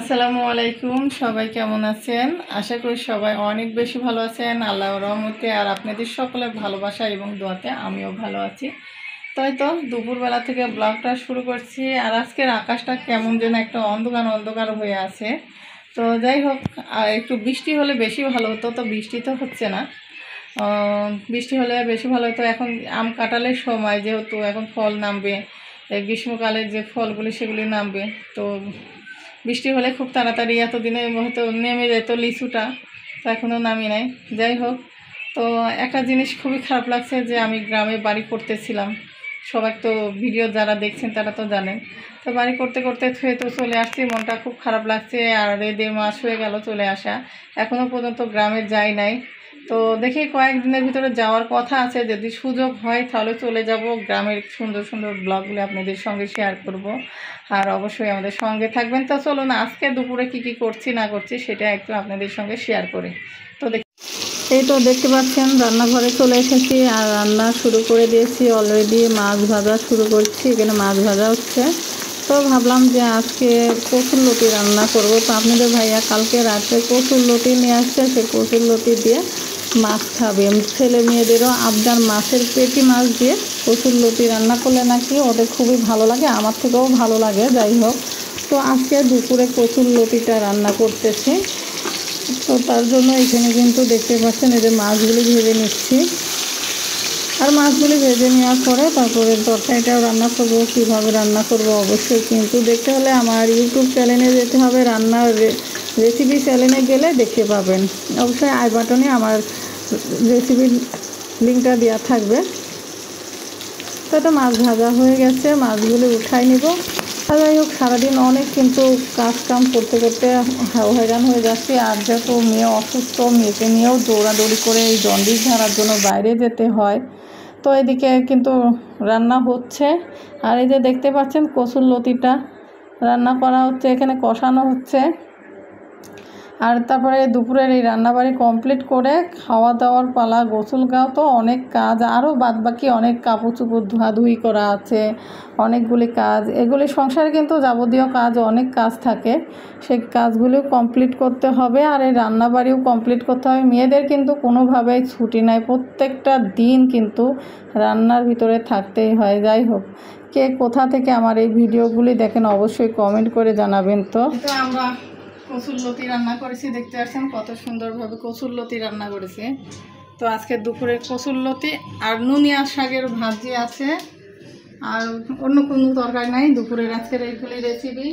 আসসালামু আলাইকুম। সবাই কেমন আছেন? আশা করি সবাই অনেক বেশি ভালো আছেন আল্লাহর রহমতে, আর আপনাদের সকলের ভালোবাসা এবং দোয়াতে আমিও ভালো আছি। তাই তো দুপুরবেলা থেকে ব্লগটা শুরু করছি। আর আজকের আকাশটা কেমন যেন একটা অন্ধকার অন্ধকার হয়ে আছে। তো যাই হোক, একটু বৃষ্টি হলে বেশি ভালো হতো, তো বৃষ্টি তো হচ্ছে না। বৃষ্টি হলে বেশি ভালো হতো। এখন আম কাঁঠালের সময়, যেহেতু এখন ফল নামবে, গ্রীষ্মকালের যে ফলগুলি সেগুলি নামবে। তো বৃষ্টি হলে খুব তাড়াতাড়ি, এতদিনে হয়তো নেমে যেত লিচুটা, তো এখনও নামি নাই। যাই হোক, তো একটা জিনিস খুবই খারাপ লাগছে যে আমি গ্রামে বাড়ি করতেছিলাম। সবাই তো ভিডিও যারা দেখছেন তারা তো জানেন। তো বাড়ি করতে করতে ছুঁয়ে তো চলে আসছি, মনটা খুব খারাপ লাগছে। আর 1.5 মাস হয়ে গেল চলে আসা, এখনও পর্যন্ত গ্রামে যাই নাই। তো দেখি কয়েকদিনের ভিতরে যাওয়ার কথা আছে, যদি সুযোগ হয় তাহলে চলে যাব। গ্রামের সুন্দর সুন্দর ব্লগগুলো আপনাদের সঙ্গে শেয়ার করব, আর অবশ্যই আমাদের সঙ্গে থাকবেন। তো চলুন আজকে দুপুরে কি কি করছি না করছি সেটা একটু আপনাদের সঙ্গে শেয়ার করি। তো এই তো দেখতে পাচ্ছেন রান্নাঘরে চলে এসেছি, আর রান্না শুরু করে দিয়েছি অলরেডি। মাছ ভাজা শুরু করছি, এখানে মাছ ভাজা হচ্ছে। তো ভাবলাম যে আজকে কচুরলতি রান্না করব। তো আপনাদের ভাইয়া কালকে রাতে কচুরলতি নিয়ে আসছে, সেই কচুরলতি দিয়ে মাছ খাবে। ছেলে মেয়েদেরও আবদার, মাছের পেটি মাছ দিয়ে কচুরলতি রান্না করলে নাকি ওদের খুবই ভালো লাগে, আমার থেকেও ভালো লাগে। যাই হোক, তো আজকে দুপুরে কচুরলতিটা রান্না করতেছি। তো তার জন্য এখানে কিন্তু দেখতে পাচ্ছেন এই যে মাছগুলি ভেজে নিচ্ছি। আর মাছগুলি ভেজে নেওয়ার পরে তারপরে তরকারিটাও রান্না করবো। কীভাবে রান্না করব অবশ্যই কিন্তু দেখতে হলে আমার ইউটিউব চ্যানেলে যেতে হবে। রান্নার রেসিপি চ্যানেলে গেলে দেখতে পাবেন। অবশ্যই আই বাটনে আমার রেসিপির লিঙ্কটা দেওয়া থাকবে। তো এটা মাছ ভাজা হয়ে গেছে, মাছগুলি উঠাই নিব। আর যাই হোক, সারাদিন অনেক কিন্তু কাজ কাম করতে করতে হয়রান হয়ে যাচ্ছি। আর যেহেতু মেয়ে অসুস্থ, মেয়েকে নিয়েও দৌড়াদৌড়ি করে এই জন্ডিস ঝাড়ার জন্য বাইরে যেতে হয়। তো এদিকে কিন্তু রান্না হচ্ছে। আর এই যে দেখতে পাচ্ছেন কচুরলতিটা রান্না করা হচ্ছে, এখানে কষানো হচ্ছে। আর তারপরে দুপুরের এই রান্নাবাড়ি কমপ্লিট করে খাওয়া দাওয়ার পালা। গোসল গাও তো অনেক কাজ, আরও বাদবাকি অনেক কাপড় চোপড় ধোয়াধুয়ি করা আছে, অনেকগুলি কাজ। এগুলি সংসারে কিন্তু যাবতীয় কাজ, অনেক কাজ থাকে, সেই কাজগুলিও কমপ্লিট করতে হবে। আর এই রান্নাবাড়িও কমপ্লিট করতে হবে। মেয়েদের কিন্তু কোনোভাবেই ছুটি নাই, প্রত্যেকটা দিন কিন্তু রান্নার ভিতরে থাকতেই হয়। যাই হোক, কে কোথা থেকে আমার এই ভিডিওগুলি দেখেন অবশ্যই কমেন্ট করে জানাবেন। তো আমরা কচুরলতি রান্না করেছি, দেখতে পাচ্ছেন কত সুন্দরভাবে কচুরলতি রান্না করেছি। তো আজকে দুপুরে কচুরলতি আর নুনিয়া শাকের ভাজি আছে, আর অন্য কোনো তরকারি নাই। দুপুরের আজকের এইগুলি রেসিপি।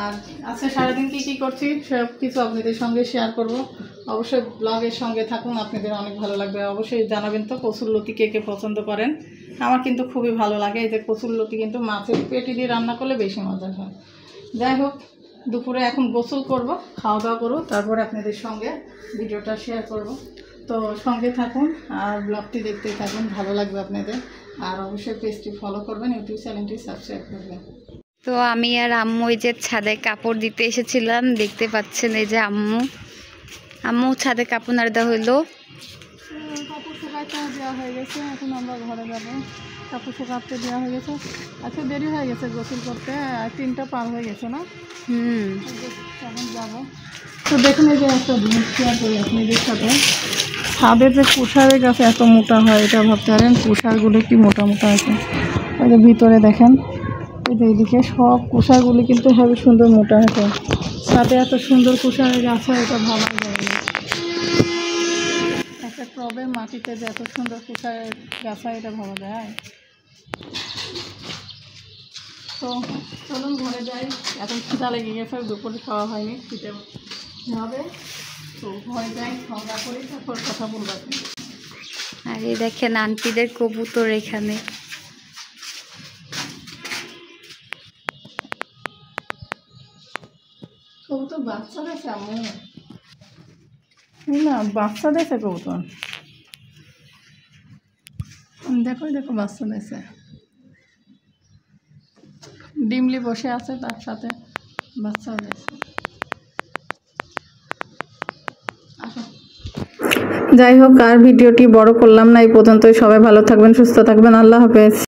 আর আজকে সারাদিন কী করছি সব কিছু আপনাদের সঙ্গে শেয়ার করব। অবশ্যই ব্লগের সঙ্গে থাকুন, আপনাদের অনেক ভালো লাগবে। অবশ্যই জানাবেন তো কচুরলতি কে কে পছন্দ করেন। আমার কিন্তু খুবই ভালো লাগে। এই যে কচুরলতি কিন্তু মাছের পেটি দিয়ে রান্না করলে বেশি মজা হয়। যাই হোক, দুপুরে এখন গোসল করব, খাওয়া দাওয়া করবো, তারপরে আপনাদের সঙ্গে ভিডিওটা শেয়ার করব। তো সঙ্গে থাকুন আর ব্লগটি দেখতে থাকুন, ভালো লাগবে আপনাদের। আর অবশ্যই পেজটি ফলো করবেন, ইউটিউব চ্যানেলটি সাবস্ক্রাইব করবেন। তো আমি আর আম্মু এই যে ছাদে কাপড় দিতে এসেছিলাম, দেখতে পাচ্ছেন এই যে আম্মু ছাদে কাপড় নাড় দেওয়া হইলো। কাপড় শুকাইতে দেওয়া হয়ে গেছে, এখন আমরা ঘরে যাব। কাপড় শুকাতে দেওয়া হয়ে গেছে। আজকে দেরি হয়ে গেছে গোসল করতে, 3টা পার হয়ে গেছে না? এখন যাবো। তো দেখুন এই যে একটা জিনিস শেয়ার করি আপনাদের সাথে। ছাদের যে কুষারের গাছে এত মোটা হয়, এটা ভাবতে পারেন কুষারগুলো কি মোটা মোটা আছে। ওই যে ভিতরে দেখেন, এই যে এইদিকে সব কুষারগুলি কিন্তু হেবি সুন্দর মোটা আছে। ছাদে এত সুন্দর কুষারের গাছ হয়, এটা ভাবা যায় না। একটা টবে মাটিতে যে এত সুন্দর কুষারের গাছ হয়, এটা ভাবা যায়। তো চলুন ঘরে যাই, এখন খিদা লেগে গেছে, দুপুরে খাওয়া হয়নি, খিদে হবে। তো ঘরে যাই, খাওয়া দাওয়া করি, তারপর কথা বলবো। আর এই দেখেন আন্টিদের কবুতর এখানে। কবুতর বাচ্চা দিয়েছে আম্মু না, বাচ্চা দিয়েছে কবুতর। দেখো দেখো বাচ্চা দিয়েছে, ডিমলি বসে আছে, তার সাথে বাচ্চাও দিয়েছে। যাই হোক, আর ভিডিওটি বড় করলাম না, এই পর্যন্তই। সবাই ভালো থাকবেন, সুস্থ থাকবেন, আল্লাহ হাফেজ।